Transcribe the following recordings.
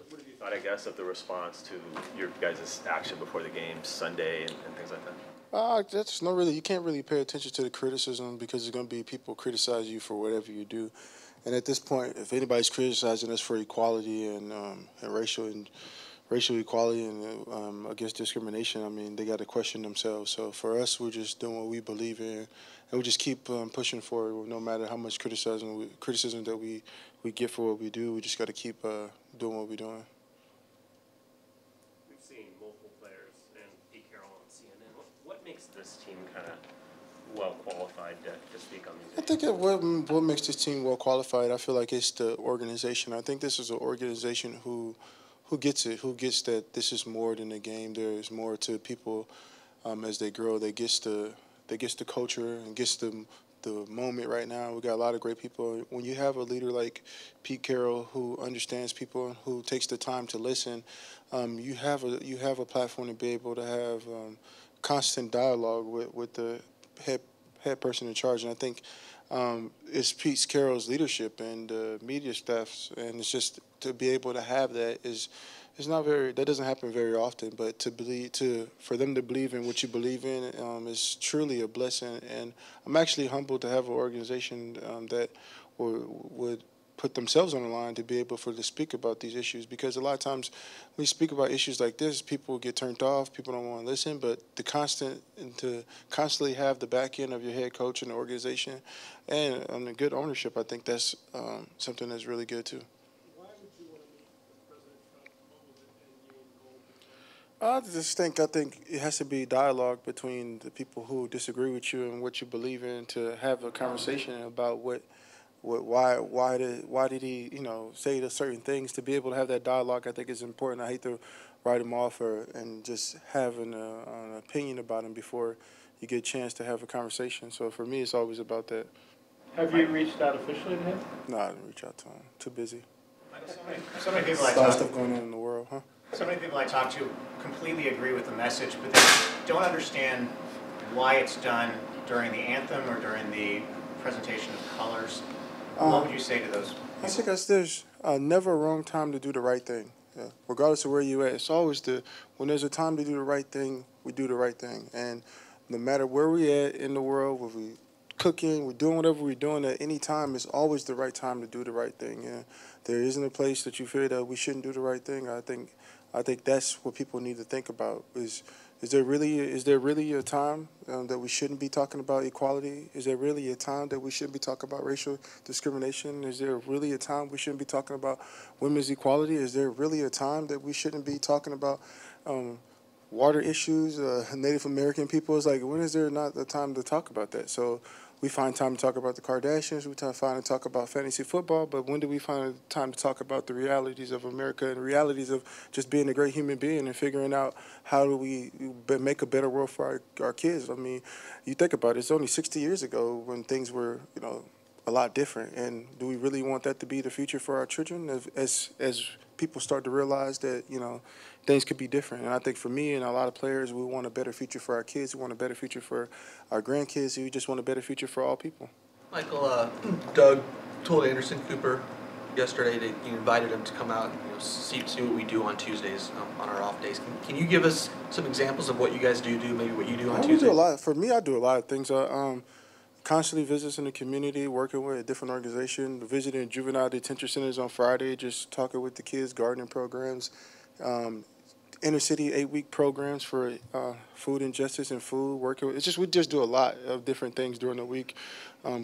What have you thought, I guess, of the response to your guys' action before the game Sunday and things like that? That's not really. You can't really pay attention to the criticism because there's going to be people criticize you for whatever you do, and at this point, if anybody's criticizing us for equality and racial equality and against discrimination, I mean, they got to question themselves. So for us, we're just doing what we believe in, and we just keep pushing forward. No matter how much criticism that we get for what we do, we just got to keep doing what we're doing. We've seen multiple players and Pete Carroll on CNN. What makes this team kind of well qualified to speak on these issues? I think what makes this team well qualified, I feel like it's the organization. I think this is an organization who gets it, who gets that this is more than a game. There is more to people as they grow. They gets the culture and gets the moment right now. We got a lot of great people. When you have a leader like Pete Carroll who understands people and who takes the time to listen, you have a platform to be able to have constant dialogue with the head person in charge. And I think it's Pete Carroll's leadership and media staffs, and it's just to be able to have that that doesn't happen very often. But for them to believe in what you believe in is truly a blessing. And I'm actually humbled to have an organization that would put themselves on the line to be able to speak about these issues, because a lot of times when you speak about issues like this, people get turned off, people don't want to listen. But to constantly have the back end of your head coach and the organization and the good ownership, I think that's something that's really good too. Why would you want to meet President Trump? I think it has to be dialogue between the people who disagree with you and what you believe in, to have a conversation about why did he say the certain things. To be able to have that dialogue, I think is important. I hate to write him off and just have an opinion about him before you get a chance to have a conversation. So for me, it's always about that. Have you reached out officially to him? No, I didn't reach out to him. Too busy. So many people A lot of stuff going on in the world, huh? So many people I talk to completely agree with the message, but they don't understand why it's done during the anthem or during the presentation of colors. What would you say to those people? I think there's never a wrong time to do the right thing. Yeah. Regardless of where you're at, it's always when there's a time to do the right thing, we do the right thing. And no matter where we're at in the world, whether we're cooking, we're doing whatever we're doing at any time, it's always the right time to do the right thing. Yeah. There isn't a place that you feel that we shouldn't do the right thing. I think that's what people need to think about. Is there really a time that we shouldn't be talking about equality? Is there really a time that we shouldn't be talking about racial discrimination? Is there really a time we shouldn't be talking about women's equality? Is there really a time that we shouldn't be talking about water issues, Native American people? It's like, when is there not a time to talk about that? So we find time to talk about the Kardashians, we find time to talk about fantasy football, but when do we find time to talk about the realities of America and the realities of just being a great human being and figuring out how do we make a better world for our kids? I mean, you think about it, it's only 60 years ago when things were, a lot different. And do we really want that to be the future for our children as people start to realize that, things could be different? And I think for me and a lot of players, we want a better future for our kids. We want a better future for our grandkids. We just want a better future for all people. Michael, Doug told Anderson Cooper yesterday that you invited him to come out and see what we do on Tuesdays, on our off days. Can you give us some examples of what you guys do, maybe what you do on Tuesdays? Do a lot. For me, I do a lot of things. Constantly visits in the community, working with a different organization, visiting juvenile detention centers on Friday, just talking with the kids, gardening programs, inner city 8-week programs for food injustice and food, working with, we just do a lot of different things during the week.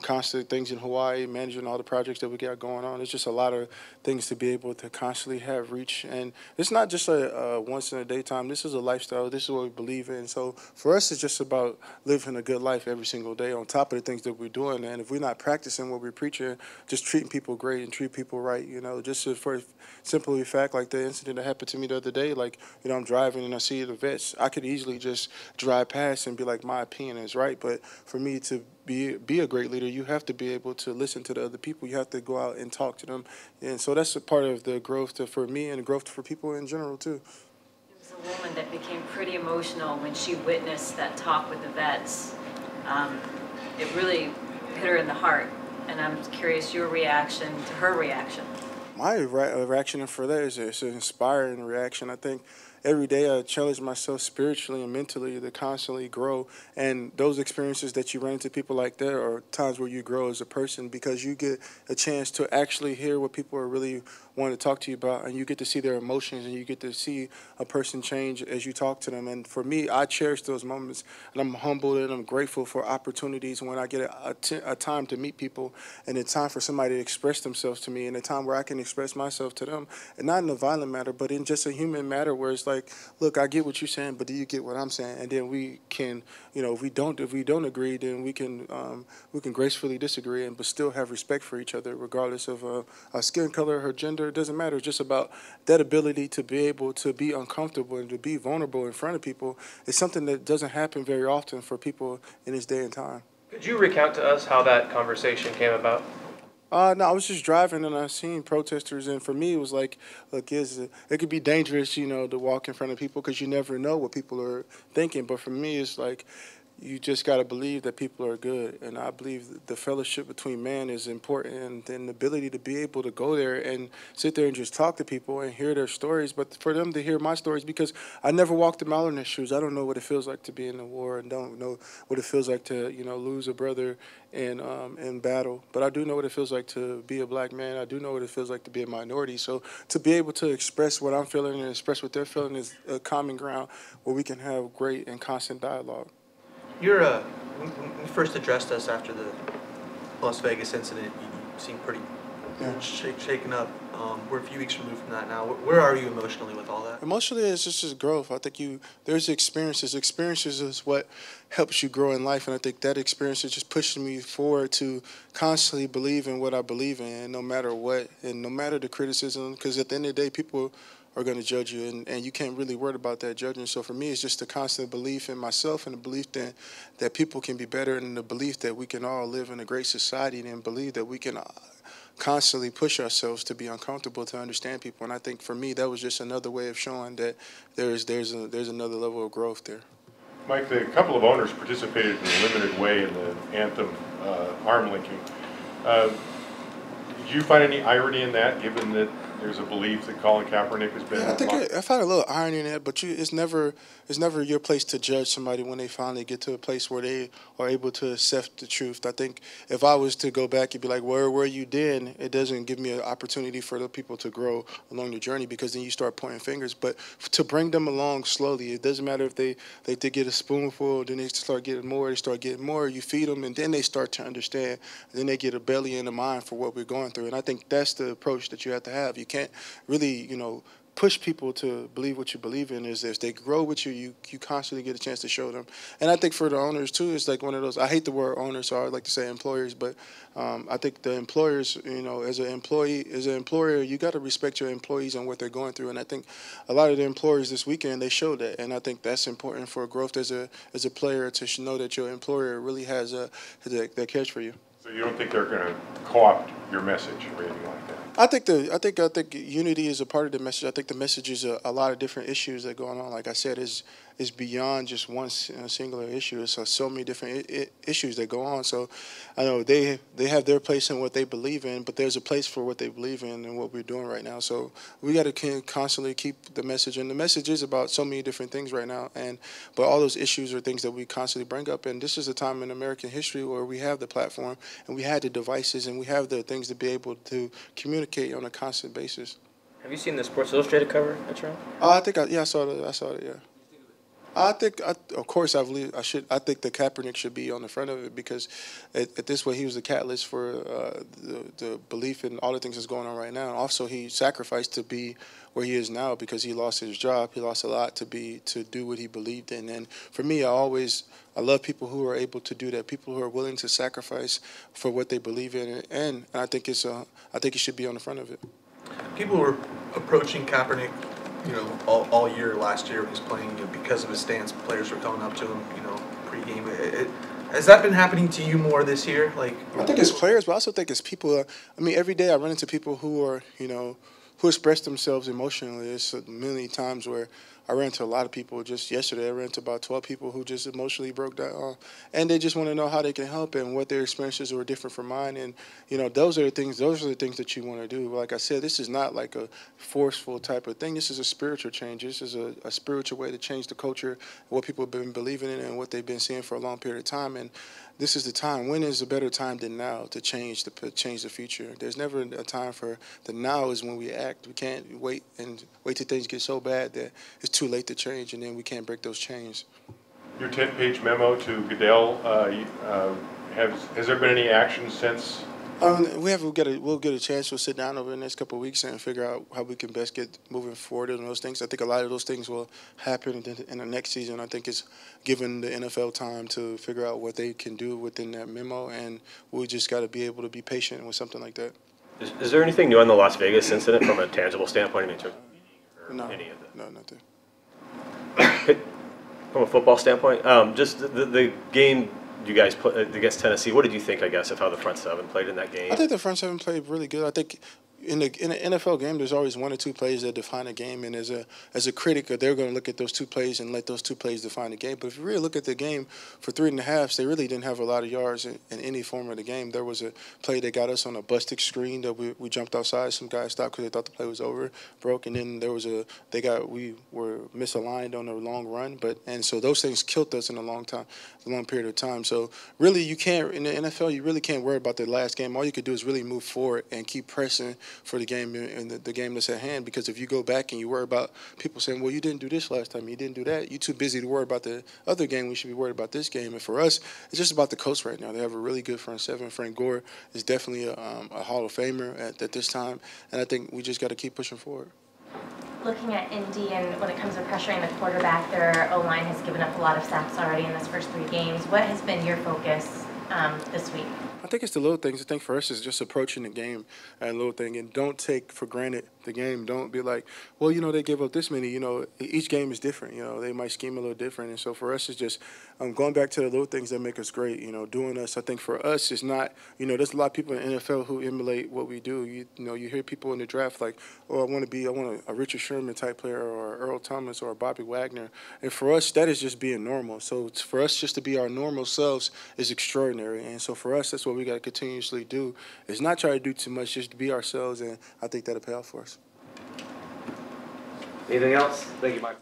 Constant things in Hawaii, managing all the projects that we got going on. It's just a lot of things to be able to constantly have reach. And it's not just a once in a day time. This is a lifestyle. This is what we believe in. So for us, it's just about living a good life every single day on top of the things that we're doing. And if we're not practicing what we're preaching, just treating people great and treat people right, just for simple fact, like the incident that happened to me the other day, like, I'm driving and I see the vets. I could easily just drive past and be like, my opinion is right. But for me to be a great leader, you have to be able to listen to the other people. You have to go out and talk to them. And so that's a part of the growth for me and the growth for people in general, too. There was a woman that became pretty emotional when she witnessed that talk with the vets. It really hit her in the heart. And I'm curious your reaction to her reaction. My reaction for that is it's an inspiring reaction. I think every day I challenge myself spiritually and mentally to constantly grow. And those experiences that you run into people like that are times where you grow as a person because you get a chance to actually hear what people are really wanting to talk to you about, and you get to see their emotions, and you get to see a person change as you talk to them. And for me, I cherish those moments, and I'm humbled and I'm grateful for opportunities when I get a time to meet people, and a time for somebody to express themselves to me, and a time where I can express myself to them, and not in a violent matter, but in just a human matter where it's like, look, I get what you're saying, but do you get what I'm saying? And then we can, if we don't agree, then we can gracefully disagree, but still have respect for each other, regardless of our skin color, her gender. It doesn't matter. It's just about that ability to be able to be uncomfortable and to be vulnerable in front of people. It's something that doesn't happen very often for people in this day and time. Could you recount to us how that conversation came about? No, I was just driving and I seen protesters, and for me it was like, look, it could be dangerous, to walk in front of people because you never know what people are thinking. But for me, it's like, you just got to believe that people are good, and I believe that the fellowship between man is important, and the ability to be able to go there and sit there and just talk to people and hear their stories, but for them to hear my stories, because I never walked a mile in their shoes. I don't know what it feels like to be in the war, and don't know what it feels like to lose a brother in battle, but I do know what it feels like to be a black man. I do know what it feels like to be a minority. So to be able to express what I'm feeling and express what they're feeling is a common ground where we can have great and constant dialogue. When you first addressed us after the Las Vegas incident, you seemed pretty shaken up. We're a few weeks removed from that now. Where are you emotionally with all that? Emotionally, it's just growth. I think there's experiences. Experiences is what helps you grow in life, and I think that experience is just pushing me forward to constantly believe in what I believe in, no matter what, and no matter the criticism, because at the end of the day, people are going to judge you, and you can't really worry about that judging. So for me, it's just a constant belief in myself, and the belief that people can be better, and the belief that we can all live in a great society, and believe that we can constantly push ourselves to be uncomfortable to understand people. And I think for me, that was just another way of showing that there's another level of growth there. Mike, a couple of owners participated in a limited way in the anthem arm linking. Did you find any irony in that, given that there's a belief that Colin Kaepernick has been? Yeah, I find a little irony in that, but it's never your place to judge somebody when they finally get to a place where they are able to accept the truth. I think if I was to go back and be like, where were you then? It doesn't give me an opportunity for the people to grow along the journey, because then you start pointing fingers. But to bring them along slowly, it doesn't matter if they get a spoonful, then they start getting more, you feed them, and then they start to understand. And then they get a belly and a mind for what we're going through. And I think that's the approach that you have to have. You can't really, push people to believe what you believe in. Is if they grow with you, you constantly get a chance to show them. And I think for the owners too, it's like one of those, I hate the word owners, so I like to say employers, but I think the employers, as an employer, you got to respect your employees and what they're going through. And I think a lot of the employers this weekend, they showed that. And I think that's important for growth as a player, to know that your employer really has that cares for you. So you don't think they're going to co-opt your message or anything like that? I think unity is a part of the message. I think the message is a lot of different issues that are going on. Like I said, is beyond just one singular issue. It's so many different issues that go on. So I know they have their place in what they believe in, but there's a place for what they believe in and what we're doing right now. So we got to constantly keep the message, and the message is about so many different things right now. But all those issues are things that we constantly bring up. And this is a time in American history where we have the platform, and we had the devices, and we have the things to be able to communicate on a constant basis. Have you seen the Sports Illustrated cover at Toronto? I saw it. Yeah. I think the Kaepernick should be on the front of it, because at this way he was the catalyst for the belief in all the things that's going on right now. Also, he sacrificed to be where he is now because he lost his job. He lost a lot to do what he believed in. And for me, I love people who are able to do that. People who are willing to sacrifice for what they believe in, and I think he should be on the front of it. People were approaching Kaepernick, all year last year when he was playing, because of his stance. Players were coming up to him, pregame. Has that been happening to you more this year? I think it's players, but I also think it's people. Every day I run into people who are, who express themselves emotionally. There's many times where I ran to a lot of people just yesterday. I ran to about 12 people who just emotionally broke down, and they just want to know how they can help and what their experiences were different from mine. And those are the things. Those are the things that you want to do. Like I said, this is not like a forceful type of thing. This is a spiritual change. This is a spiritual way to change the culture, what people have been believing in, and what they've been seeing for a long period of time. And this is the time. When is a better time than now to change the future? There's never a time for the now. Is when we act. We can't wait till things get so bad that it's too late to change, and then we can't break those chains. Your 10-page memo to Goodell, has there been any action since? We'll get a chance. We'll sit down over the next couple of weeks and figure out how we can best get moving forward on those things. I think a lot of those things will happen in the next season. I think it's given the NFL time to figure out what they can do within that memo, and we just got to be able to be patient with something like that. Is there anything new on the Las Vegas incident from a tangible standpoint? I mean, No, any of that? no, nothing. From a football standpoint, just the game you guys put against Tennessee, what did you think, I guess, of how the front seven played in that game? I think the front seven played really good. I think in an NFL game, there's always one or two plays that define a game, and as a critic, they're going to look at those two plays and let those two plays define the game. But if you really look at the game for 3.5, they really didn't have a lot of yards in any form of the game. There was a play that got us on a busted screen that we jumped outside. Some guys stopped because they thought the play was over, broke, and then there was we were misaligned on a long run. And so those things killed us in a long period of time. So really, you can't in the NFL. You really can't worry about the last game. All you could do is really move forward and keep pressing for the game and the game that's at hand. Because if you go back and you worry about people saying, well, you didn't do this last time, you didn't do that, you're too busy to worry about the other game. We should be worried about this game. And for us, it's just about the Colts right now. They have a really good front seven. Frank Gore is definitely a Hall of Famer at this time. And I think we just got to keep pushing forward. Looking at Indy, and when it comes to pressuring the quarterback, their O-line has given up a lot of sacks already in this first 3 games. What has been your focus this week? I think it's the little things. I think for us it's just approaching the game and a little thing, and don't take for granted the game. Don't be like, well, they gave up this many. Each game is different. They might scheme a little different, and so for us it's just going back to the little things that make us great. Doing us. I think for us it's not. There's a lot of people in the NFL who emulate what we do. You hear people in the draft like, oh, I want a Richard Sherman type player or Earl Thomas or Bobby Wagner, and for us that is just being normal. So for us just to be our normal selves is extraordinary, and so for us that's what we got to continuously do, is not try to do too much, just to be ourselves, and I think that'll pay off for us. Anything else? Thank you, Mike.